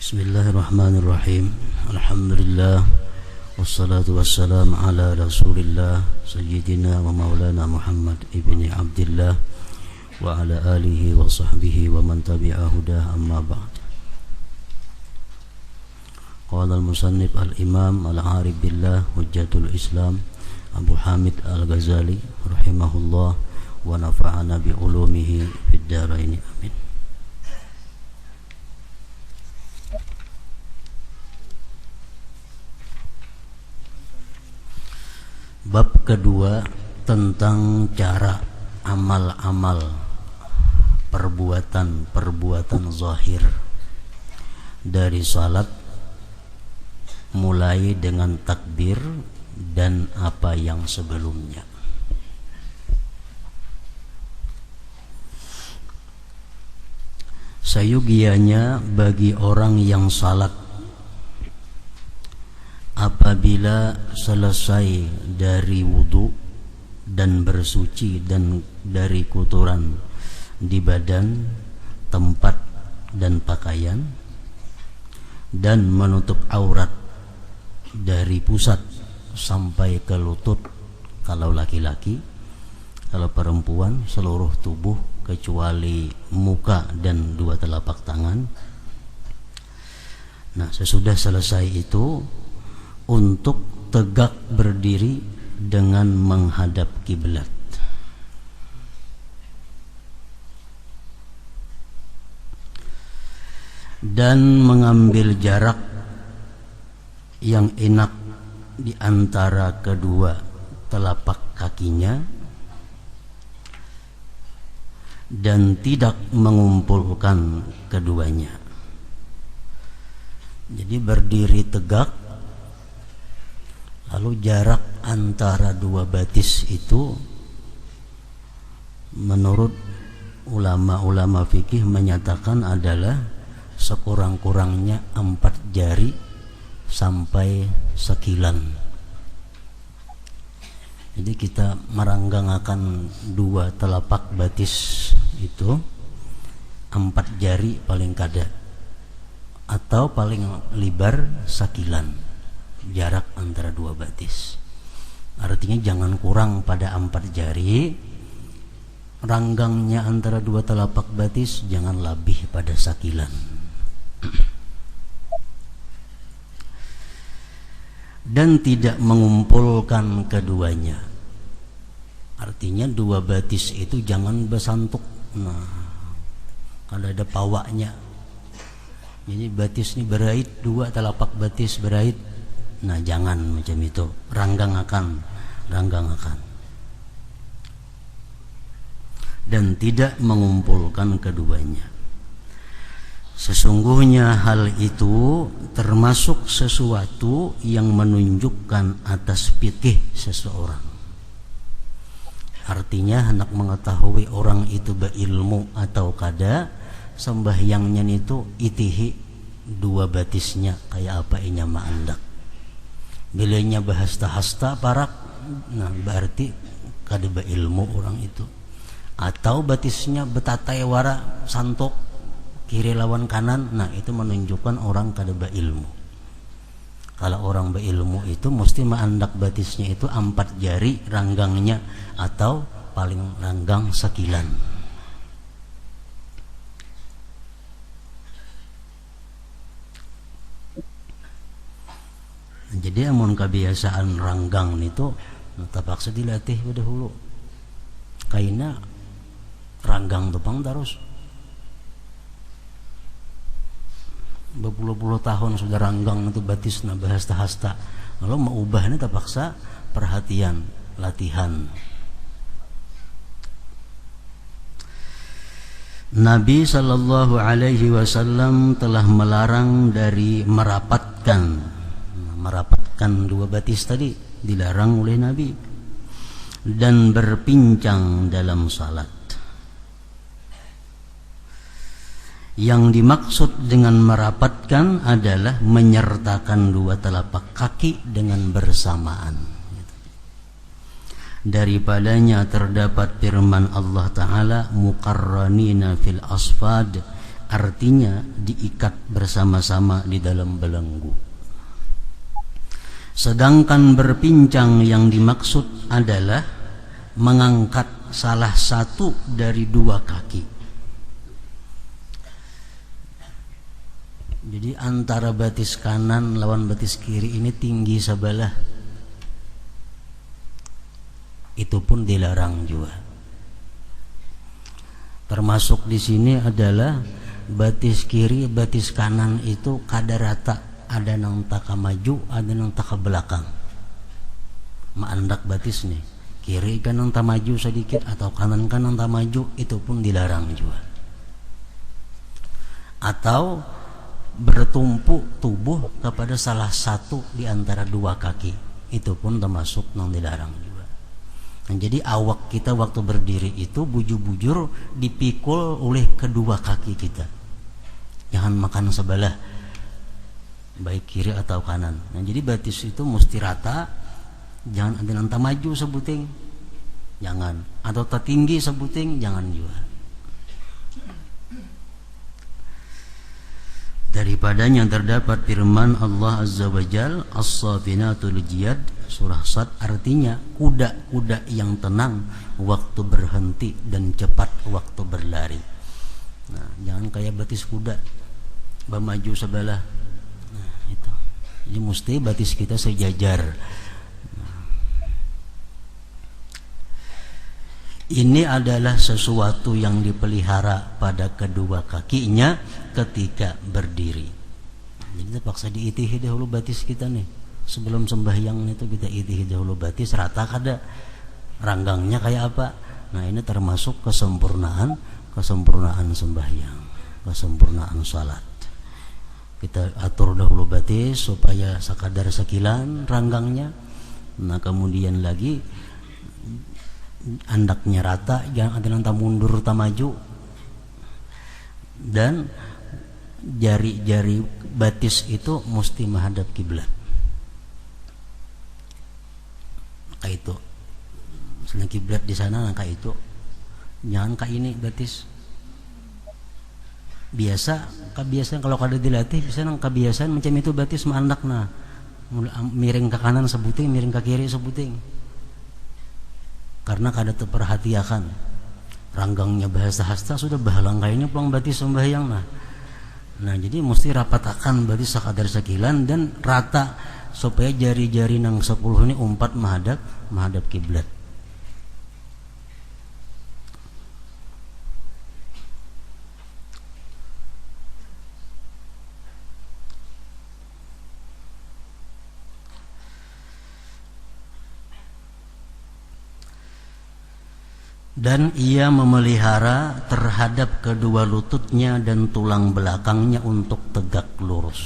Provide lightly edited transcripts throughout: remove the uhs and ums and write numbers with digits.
Bismillahirrahmanirrahim. Alhamdulillah wassalatu wassalam ala Rasulillah sayyidina wa maulana Muhammad ibni Abdillah wa ala alihi wa sahbihi wa man tabi'a hudah, amma ba'd. Qala al-musannif al-imam al-arif billah hujjatul Islam Abu Hamid al-Ghazali rahimahullah wa nafa'ana bi ulumihi fid dharain, amin. Bab kedua tentang cara amal-amal perbuatan zahir dari salat, mulai dengan takbir dan apa yang sebelumnya. Sayugianya bagi orang yang salat apabila selesai dari wudu dan bersuci dan dari kotoran di badan, tempat dan pakaian, dan menutup aurat dari pusat sampai ke lutut kalau laki-laki, kalau perempuan seluruh tubuh kecuali muka dan dua telapak tangan. Nah, sesudah selesai itu untuk tegak berdiri dengan menghadap kiblat. Dan mengambil jarak yang enak di antara kedua telapak kakinya dan tidak mengumpulkan keduanya. Jadi berdiri tegak, lalu jarak antara dua batis itu menurut ulama-ulama fikih menyatakan adalah sekurang-kurangnya 4 jari sampai sekilan. Jadi kita meranggangakan dua telapak batis itu 4 jari paling kada, atau paling lebar sekilan jarak antara dua batis. Artinya jangan kurang pada 4 jari, ranggangnya antara dua telapak batis jangan lebih pada sakilan. Dan tidak mengumpulkan keduanya. Artinya dua batis itu jangan besantuk. Nah, kalau ada pawaknya, jadi batis ini berait, dua telapak batis berait. Nah, jangan macam itu, ranggangakan. Dan tidak mengumpulkan keduanya. Sesungguhnya hal itu termasuk sesuatu yang menunjukkan atas fikih seseorang. Artinya hendak mengetahui orang itu berilmu atau kada, sembahyangnya itu itihi dua batisnya kayak apa inya ma'andak. Bilanya bahasta-hasta parak, nah berarti kada berilmu orang itu. Atau batisnya betatai wara santok kiri lawan kanan, nah itu menunjukkan orang kada berilmu. Kalau orang berilmu itu mesti ma'andak batisnya itu 4 jari ranggangnya, atau paling ranggang sekilan. Jadi amun kebiasaan ranggang itu terpaksa dilatih dahulu. Kaina ranggang tepang terus. Berpuluh-puluh tahun sudah ranggang itu batis na bahasta-hasta. Lalu mau ubahnya terpaksa perhatian, latihan. Nabi sallallahu alaihi wasallam telah melarang dari merapatkan dua batis tadi, dilarang oleh Nabi. Dan berpincang dalam salat. Yang dimaksud dengan merapatkan adalah menyertakan dua telapak kaki dengan bersamaan. Daripadanya terdapat firman Allah Ta'ala, muqarranina fil asfad, artinya diikat bersama-sama di dalam belenggu. Sedangkan berpincang yang dimaksud adalah mengangkat salah satu dari dua kaki. Jadi antara batis kanan lawan batis kiri ini tinggi sebelah, itu pun dilarang juga. Termasuk di sini adalah batis kiri, batis kanan itu kada rata, ada nang taka maju, ada nang taka belakang. Maandak batis nih, kiri kan nang tak maju sedikit atau kanan kan nang tak maju, itu pun dilarang juga. Atau bertumpu tubuh kepada salah satu di antara dua kaki, itu pun termasuk nang dilarang juga. Nah, jadi awak kita waktu berdiri itu bujur-bujur dipikul oleh kedua kaki kita. Jangan makan sebelah, baik kiri atau kanan. Nah, jadi batis itu mesti rata, jangan ada nang maju sebuting, jangan, atau tertinggi sebuting, jangan juga. Daripadanya terdapat firman Allah Azza wa Jal, As-Safinatul Jiyad, surah Sad, artinya kuda-kuda yang tenang waktu berhenti dan cepat waktu berlari. Nah, jangan kayak batis kuda bermaju sebelah. Nah, itu. Jadi mesti batis kita sejajar. Ini adalah sesuatu yang dipelihara pada kedua kakinya ketika berdiri. Jadi terpaksa diitihi dahulu batis kita nih. Sebelum sembahyang itu kita itihi dahulu batis, rata kada, ranggangnya kayak apa. Nah, ini termasuk kesempurnaan sembahyang, kesempurnaan salat. Kita atur dahulu batis supaya sekadar sekilan ranggangnya. Nah, kemudian lagi andaknya rata, jangan ada nanta mundur tak maju, dan jari-jari batis itu mesti menghadap kiblat. Kayak itu, misalnya kiblat di sana, kayak itu, jangan kayak ini batis. Kebiasaan kalau kada dilatih bisa nang kebiasaan macam itu batis mandak, nah miring ke kanan sebuting, miring ke kiri sebuting. Karena kada terperhatiakan ranggangnya bahasa hasta sudah bahalang kayaknya pulang batis sembahyang. Nah jadi mesti rapatakan batis sekadar sekilan dan rata supaya jari-jari nang 10 ini umpat menghadap kiblat. Dan ia memelihara terhadap kedua lututnya dan tulang belakangnya untuk tegak lurus.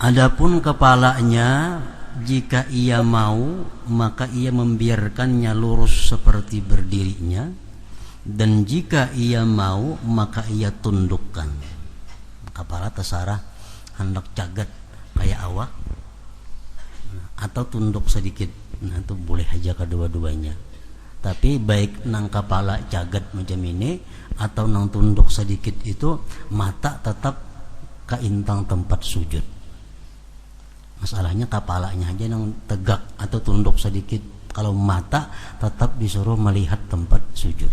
Adapun kepalanya, jika ia mau maka ia membiarkannya lurus seperti berdirinya, dan jika ia mau maka ia tundukkan. Kepala terserah, hendak cagat kayak awak atau tunduk sedikit, nah itu boleh aja kedua-duanya. Tapi baik nang kepala cagat macam ini atau nang tunduk sedikit itu, mata tetap keintang tempat sujud. Masalahnya kepalanya aja nang tegak atau tunduk sedikit, kalau mata tetap disuruh melihat tempat sujud.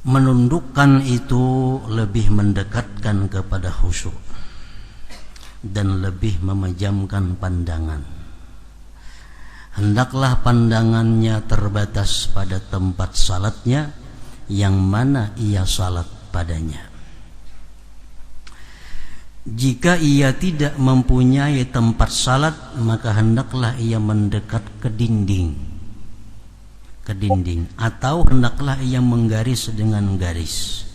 Menundukkan itu lebih mendekatkan kepada khusyuk dan lebih memejamkan pandangan. Hendaklah pandangannya terbatas pada tempat salatnya yang mana ia salat padanya. Jika ia tidak mempunyai tempat salat, maka hendaklah ia mendekat ke dinding, atau hendaklah ia menggaris dengan garis,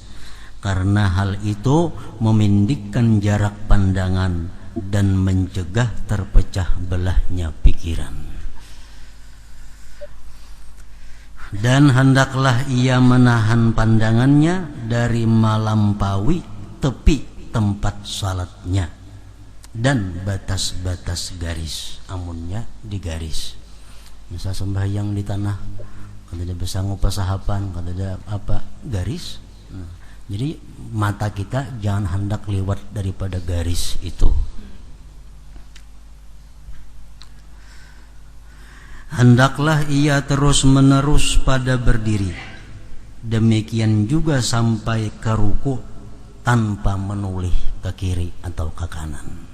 karena hal itu memendekkan jarak pandangan dan mencegah terpecah belahnya pikiran. Dan hendaklah ia menahan pandangannya dari melampaui tepi tempat salatnya, dan batas-batas garis, amunnya di garis. Misal sembahyang di tanah, kalau ada besangu pasahapan, kalau ada apa garis. Jadi mata kita jangan hendak lewat daripada garis itu. Hendaklah ia terus menerus pada berdiri, demikian juga sampai ke ruku tanpa menoleh ke kiri atau ke kanan.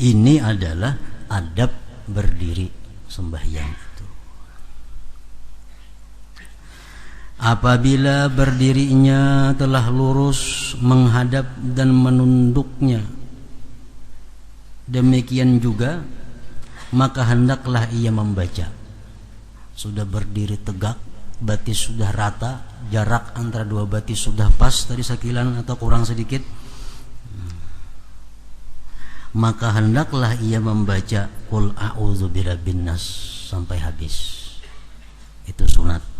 Ini adalah adab berdiri sembahyang itu. Apabila berdirinya telah lurus menghadap dan menunduknya, demikian juga maka hendaklah ia membaca. Sudah berdiri tegak, batis sudah rata, jarak antara dua batis sudah pas tadi sekilan atau kurang sedikit, maka hendaklah ia membaca Qul a'udzu birabbin nas sampai habis. Itu sunat.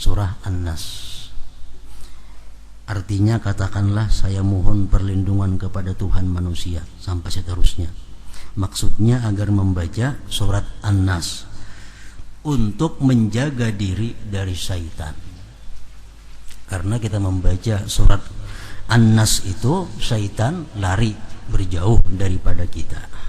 Surah An-Nas. Artinya katakanlah saya mohon perlindungan kepada Tuhan manusia sampai seterusnya. Maksudnya agar membaca surat An-Nas untuk menjaga diri dari syaitan. Karena kita membaca surat An-Nas itu syaitan lari berjauh daripada kita.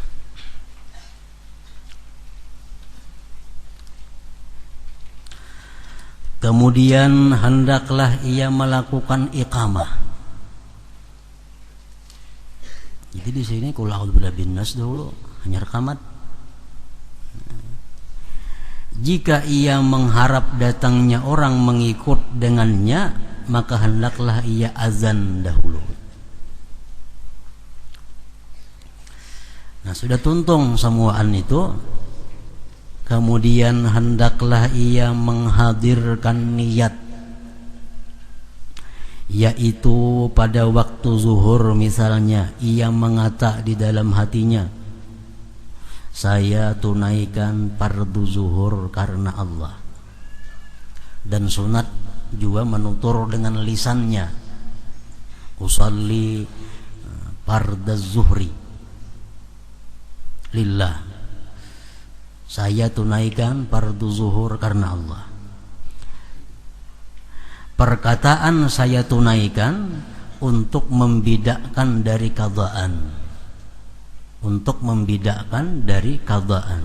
Kemudian hendaklah ia melakukan iqamah. Jadi di sini qul a'udzu birabbin nas dulu hanya rekamat. Jika ia mengharap datangnya orang mengikut dengannya, maka hendaklah ia azan dahulu. Nah, sudah tuntung semuaan itu. Kemudian hendaklah ia menghadirkan niat, yaitu pada waktu zuhur misalnya ia mengata di dalam hatinya, saya tunaikan fardu zuhur karena Allah. Dan sunat juga menutur dengan lisannya, usalli fardaz zuhri lillah, saya tunaikan fardu zuhur karena Allah. Perkataan saya tunaikan untuk membidakkan dari qadaan, untuk membidakkan dari qadaan.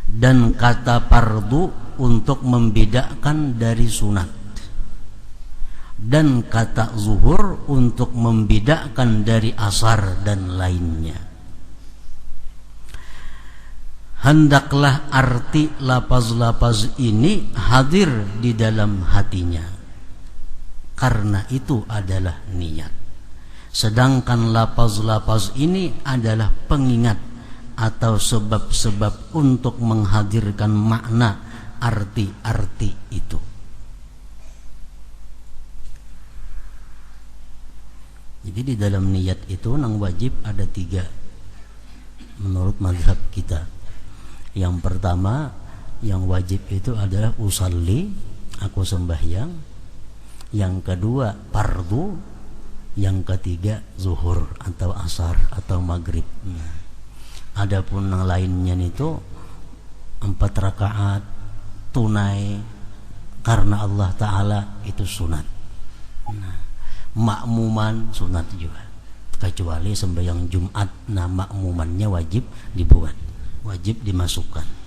Dan kata fardu untuk membidakkan dari sunat. Dan kata zuhur untuk membidakkan dari asar dan lainnya. Hendaklah arti lapaz-lapaz ini hadir di dalam hatinya, karena itu adalah niat. Sedangkan lapaz-lapaz ini adalah pengingat atau sebab-sebab untuk menghadirkan makna arti-arti itu. Jadi di dalam niat itu nang wajib ada 3 menurut mazhab kita. Yang pertama yang wajib itu adalah usalli, aku sembahyang. Yang kedua fardu. Yang ketiga zuhur atau asar atau maghrib. Adapun yang lainnya itu 4 rakaat tunai karena Allah Ta'ala itu sunat. Makmuman sunat juga, kecuali sembahyang Jumat. Nah makmumannya wajib dibuat, wajib dimasukkan.